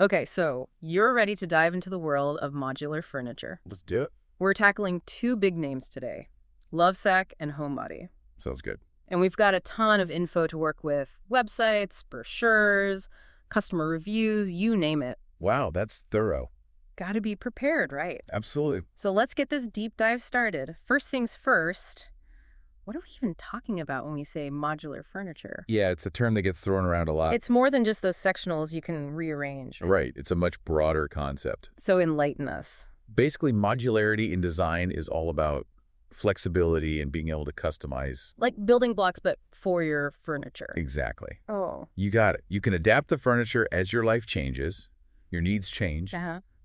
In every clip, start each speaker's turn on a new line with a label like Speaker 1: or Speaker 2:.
Speaker 1: Okay, so you're ready to dive into the world of modular furniture.
Speaker 2: Let's do it.
Speaker 1: We're tackling two big names today, Lovesac and Homebody.
Speaker 2: Sounds good.
Speaker 1: And we've got a ton of info to work with, websites, brochures, customer reviews, you name it.
Speaker 2: Wow, that's thorough.
Speaker 1: Got to be prepared, right?
Speaker 2: Absolutely.
Speaker 1: So let's get this deep dive started. First things first, what are we even talking about when we say modular furniture?
Speaker 2: Yeah, it's a term that gets thrown around a lot.
Speaker 1: It's more than just those sectionals you can rearrange.
Speaker 2: Right. It's a much broader concept.
Speaker 1: So enlighten us.
Speaker 2: Basically, modularity in design is all about flexibility and being able to customize.
Speaker 1: Like building blocks, but for your furniture.
Speaker 2: Exactly.
Speaker 1: Oh.
Speaker 2: You got it. You can adapt the furniture as your life changes, your needs change,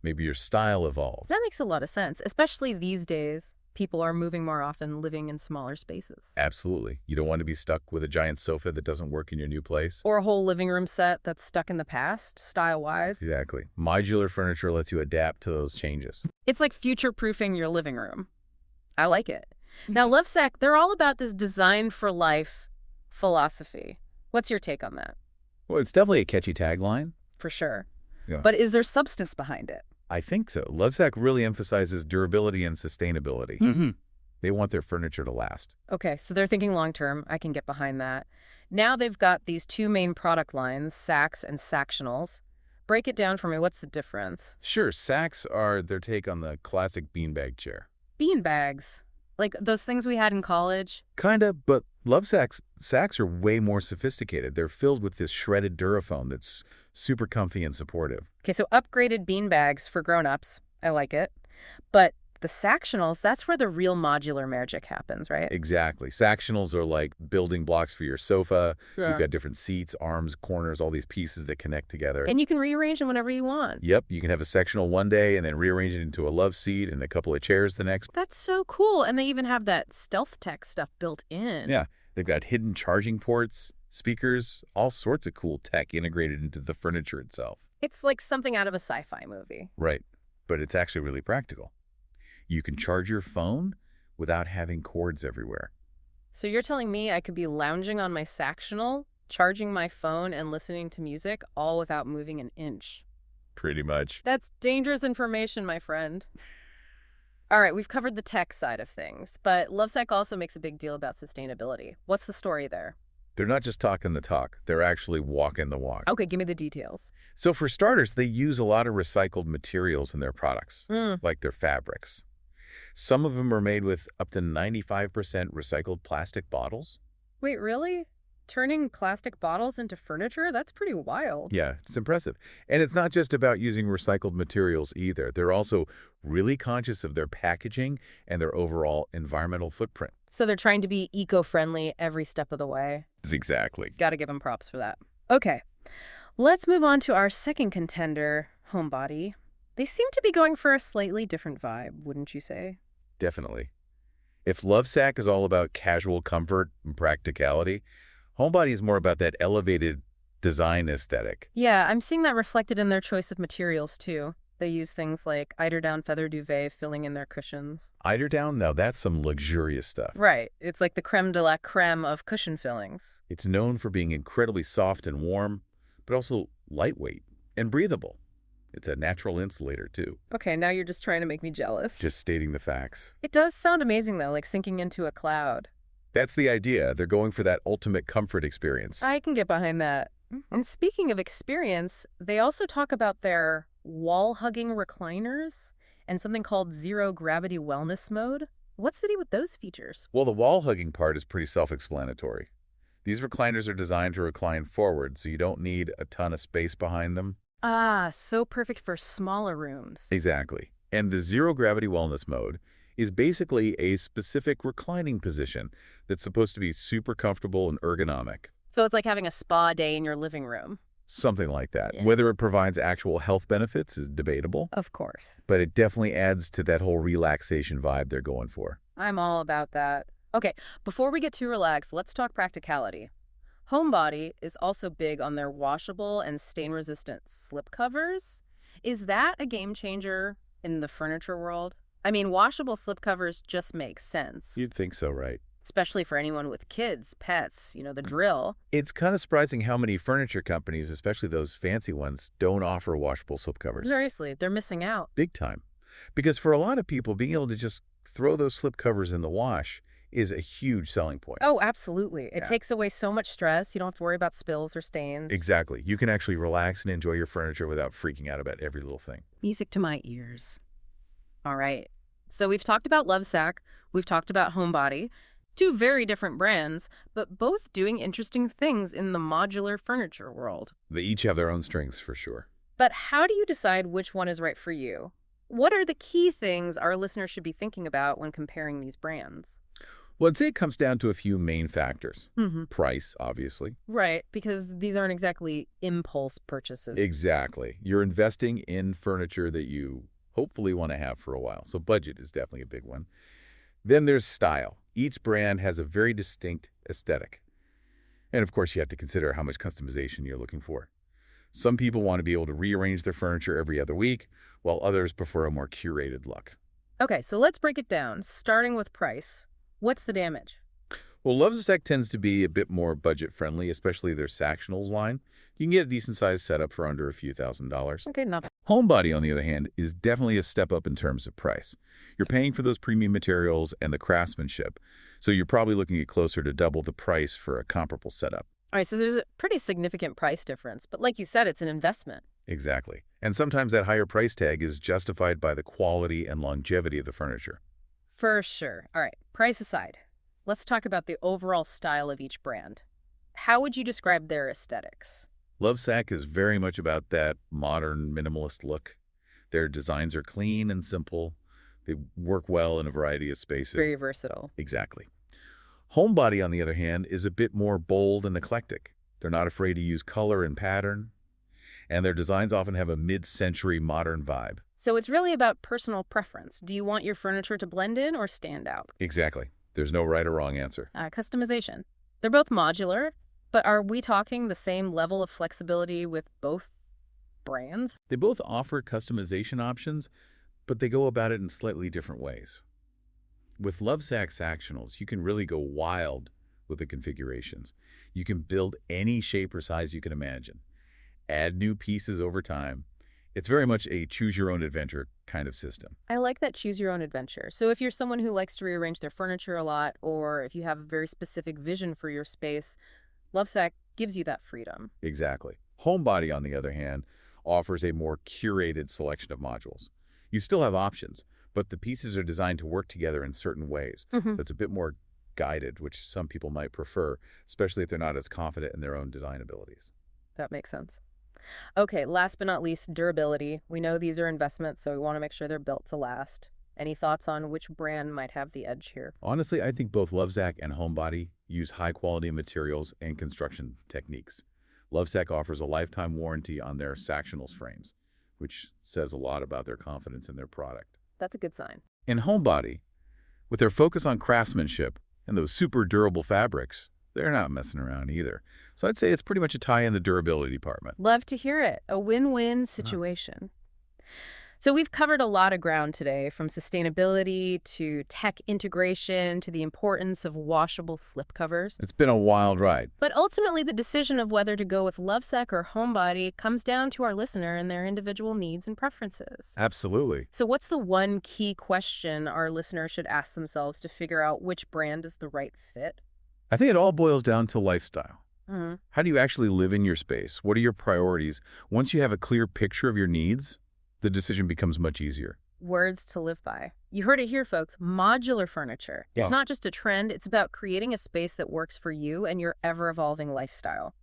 Speaker 2: maybe your style evolves.
Speaker 1: That makes a lot of sense, especially these days. People are moving more often, living in smaller spaces.
Speaker 2: Absolutely. You don't want to be stuck with a giant sofa that doesn't work in your new place.
Speaker 1: Or a whole living room set that's stuck in the past, style-wise.
Speaker 2: Exactly. Modular furniture lets you adapt to those changes.
Speaker 1: It's like future-proofing your living room. I like it. Now, Lovesac, they're all about this design for life philosophy. What's your take on that?
Speaker 2: Well, it's definitely a catchy tagline.
Speaker 1: For sure.
Speaker 2: Yeah.
Speaker 1: But is there substance behind it?
Speaker 2: I think so. Lovesac really emphasizes durability and sustainability.
Speaker 1: Mm-hmm.
Speaker 2: They want their furniture to last.
Speaker 1: Okay, so they're thinking long-term. I can get behind that. Now they've got these two main product lines, Sacs and Sactionals. Break it down for me. What's the difference?
Speaker 2: Sure, Sacs are their take on the classic beanbag chair.
Speaker 1: Beanbags? Like those things we had in college?
Speaker 2: Kinda, but Sacs are way more sophisticated. They're filled with this shredded Durafoam that's super comfy and supportive.
Speaker 1: Okay, so upgraded beanbags for grown-ups. I like it. But the Sactionals, that's where the real modular magic happens, right?
Speaker 2: Exactly. Sactionals are like building blocks for your sofa.
Speaker 1: Yeah.
Speaker 2: You've got different seats, arms, corners, all these pieces that connect together.
Speaker 1: And you can rearrange them whenever you want.
Speaker 2: Yep, you can have a sectional one day and then rearrange it into a love seat and a couple of chairs the next.
Speaker 1: That's so cool. And they even have that stealth tech stuff built in.
Speaker 2: Yeah, they've got hidden charging ports, speakers, all sorts of cool tech integrated into the furniture itself.
Speaker 1: It's like something out of a sci-fi movie.
Speaker 2: Right, but it's actually really practical. You can charge your phone without having cords everywhere.
Speaker 1: So you're telling me I could be lounging on my Sactional, charging my phone, and listening to music, all without moving an inch?
Speaker 2: Pretty much.
Speaker 1: That's dangerous information, my friend. All right, we've covered the tech side of things, but Lovesac also makes a big deal about sustainability. What's the story there?
Speaker 2: They're not just talking the talk, they're actually walking the walk.
Speaker 1: Okay, give me the details.
Speaker 2: So for starters, they use a lot of recycled materials in their products,
Speaker 1: Mm.
Speaker 2: like their fabrics. Some of them are made with up to 95% recycled plastic bottles.
Speaker 1: Wait, really? Turning plastic bottles into furniture? That's pretty wild.
Speaker 2: Yeah, it's impressive. And it's not just about using recycled materials either. They're also really conscious of their packaging and their overall environmental footprint.
Speaker 1: So they're trying to be eco-friendly every step of the way.
Speaker 2: Exactly.
Speaker 1: Gotta give them props for that. Okay, let's move on to our second contender, Homebody. They seem to be going for a slightly different vibe, wouldn't you say?
Speaker 2: Definitely. If Lovesac is all about casual comfort and practicality, Homebody is more about that elevated design aesthetic.
Speaker 1: Yeah, I'm seeing that reflected in their choice of materials, too. They use things like eiderdown feather duvet filling in their cushions.
Speaker 2: Eiderdown, now that's some luxurious stuff.
Speaker 1: Right. It's like the creme de la creme of cushion fillings.
Speaker 2: It's known for being incredibly soft and warm, but also lightweight and breathable. It's a natural insulator, too.
Speaker 1: Okay, now you're just trying to make me jealous.
Speaker 2: Just stating the facts.
Speaker 1: It does sound amazing, though, like sinking into a cloud.
Speaker 2: That's the idea. They're going for that ultimate comfort experience.
Speaker 1: I can get behind that. And speaking of experience, they also talk about their wall-hugging recliners and something called zero-gravity wellness mode. What's the deal with those features?
Speaker 2: Well, the wall-hugging part is pretty self-explanatory. These recliners are designed to recline forward, so you don't need a ton of space behind them.
Speaker 1: Ah, so perfect for smaller rooms.
Speaker 2: Exactly. And the zero-gravity wellness mode is basically a specific reclining position that's supposed to be super comfortable and ergonomic.
Speaker 1: So it's like having a spa day in your living room.
Speaker 2: Something like that.
Speaker 1: Yeah.
Speaker 2: Whether it provides actual health benefits is debatable,
Speaker 1: Of course.
Speaker 2: but it definitely adds to that whole relaxation vibe they're going for.
Speaker 1: I'm all about that. Okay, before we get too relaxed, let's talk practicality. Homebody is also big on their washable and stain-resistant slipcovers. Is that a game changer in the furniture world? I mean, washable slipcovers just make sense.
Speaker 2: You'd think so, right?
Speaker 1: especially for anyone with kids, pets, the drill.
Speaker 2: It's kind of surprising how many furniture companies, especially those fancy ones, don't offer washable slipcovers.
Speaker 1: Seriously, they're missing out.
Speaker 2: Big time. Because for a lot of people, being able to just throw those slipcovers in the wash is a huge selling point.
Speaker 1: Oh, absolutely. It
Speaker 2: Yeah.
Speaker 1: takes away so much stress. You don't have to worry about spills or stains.
Speaker 2: Exactly. You can actually relax and enjoy your furniture without freaking out about every little thing.
Speaker 1: Music to my ears. All right. So we've talked about Lovesac. We've talked about Homebody. Two very different brands, but both doing interesting things in the modular furniture world.
Speaker 2: They each have their own strengths for sure.
Speaker 1: But how do you decide which one is right for you? What are the key things our listeners should be thinking about when comparing these brands?
Speaker 2: Well, I'd say it comes down to a few main factors.
Speaker 1: Mm-hmm.
Speaker 2: Price, obviously.
Speaker 1: Right, because these aren't exactly impulse purchases.
Speaker 2: Exactly. You're investing in furniture that you hopefully want to have for a while. So budget is definitely a big one. Then there's style. Each brand has a very distinct aesthetic. And of course, you have to consider how much customization you're looking for. Some people want to be able to rearrange their furniture every other week, while others prefer a more curated look.
Speaker 1: Okay, so let's break it down, starting with price. What's the damage?
Speaker 2: Well, Lovesac tends to be a bit more budget-friendly, especially their Sactionals line. You can get a decent-sized setup for under a few $1,000s.
Speaker 1: Okay, not bad.
Speaker 2: Homebody, on the other hand, is definitely a step up in terms of price. You're paying for those premium materials and the craftsmanship, so you're probably looking at closer to double the price for a comparable setup.
Speaker 1: All right, so there's a pretty significant price difference, but like you said, it's an investment.
Speaker 2: Exactly. And sometimes that higher price tag is justified by the quality and longevity of the furniture.
Speaker 1: For sure. All right, price aside, let's talk about the overall style of each brand. How would you describe their aesthetics?
Speaker 2: Lovesac is very much about that modern minimalist look. Their designs are clean and simple. They work well in a variety of spaces.
Speaker 1: Very versatile.
Speaker 2: Exactly. Homebody, on the other hand, is a bit more bold and eclectic. They're not afraid to use color and pattern, and their designs often have a mid-century modern vibe.
Speaker 1: So it's really about personal preference. Do you want your furniture to blend in or stand out?
Speaker 2: Exactly. There's no right or wrong answer.
Speaker 1: Customization. They're both modular, but are we talking the same level of flexibility with both brands?
Speaker 2: They both offer customization options, but they go about it in slightly different ways. With Lovesac Sactionals, you can really go wild with the configurations. You can build any shape or size you can imagine. Add new pieces over time. It's very much a choose-your-own-adventure kind of system.
Speaker 1: I like that choose-your-own-adventure. So if you're someone who likes to rearrange their furniture a lot, or if you have a very specific vision for your space, Lovesac gives you that freedom.
Speaker 2: Exactly. Homebody, on the other hand, offers a more curated selection of modules. You still have options, but the pieces are designed to work together in certain ways.
Speaker 1: Mm-hmm.
Speaker 2: It's a bit more guided, which some people might prefer, especially if they're not as confident in their own design abilities.
Speaker 1: That makes sense. Okay, last but not least, durability. We know these are investments, so we want to make sure they're built to last. Any thoughts on which brand might have the edge here?
Speaker 2: Honestly, I think both Lovesac and Homebody use high-quality materials and construction techniques. Lovesac offers a lifetime warranty on their Sactionals frames, which says a lot about their confidence in their product.
Speaker 1: That's a good sign.
Speaker 2: In Homebody, with their focus on craftsmanship and those super durable fabrics, they're not messing around either. So I'd say it's pretty much a tie in the durability department.
Speaker 1: Love to hear it. A win-win situation. So we've covered a lot of ground today, from sustainability to tech integration to the importance of washable slipcovers.
Speaker 2: It's been a wild ride.
Speaker 1: But ultimately, the decision of whether to go with Lovesac or Homebody comes down to our listener and their individual needs and preferences.
Speaker 2: Absolutely.
Speaker 1: So what's the one key question our listener should ask themselves to figure out which brand is the right fit?
Speaker 2: I think it all boils down to lifestyle.
Speaker 1: Mm-hmm.
Speaker 2: How do you actually live in your space? What are your priorities? Once you have a clear picture of your needs, the decision becomes much easier.
Speaker 1: Words to live by. You heard it here, folks. Modular furniture.
Speaker 2: Yeah.
Speaker 1: It's not just a trend. It's about creating a space that works for you and your ever-evolving lifestyle.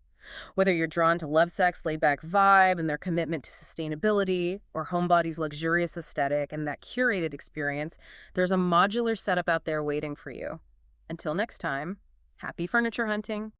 Speaker 1: Whether you're drawn to Lovesac's laid-back vibe and their commitment to sustainability, or Homebody's luxurious aesthetic and that curated experience, there's a modular setup out there waiting for you. Until next time, happy furniture hunting.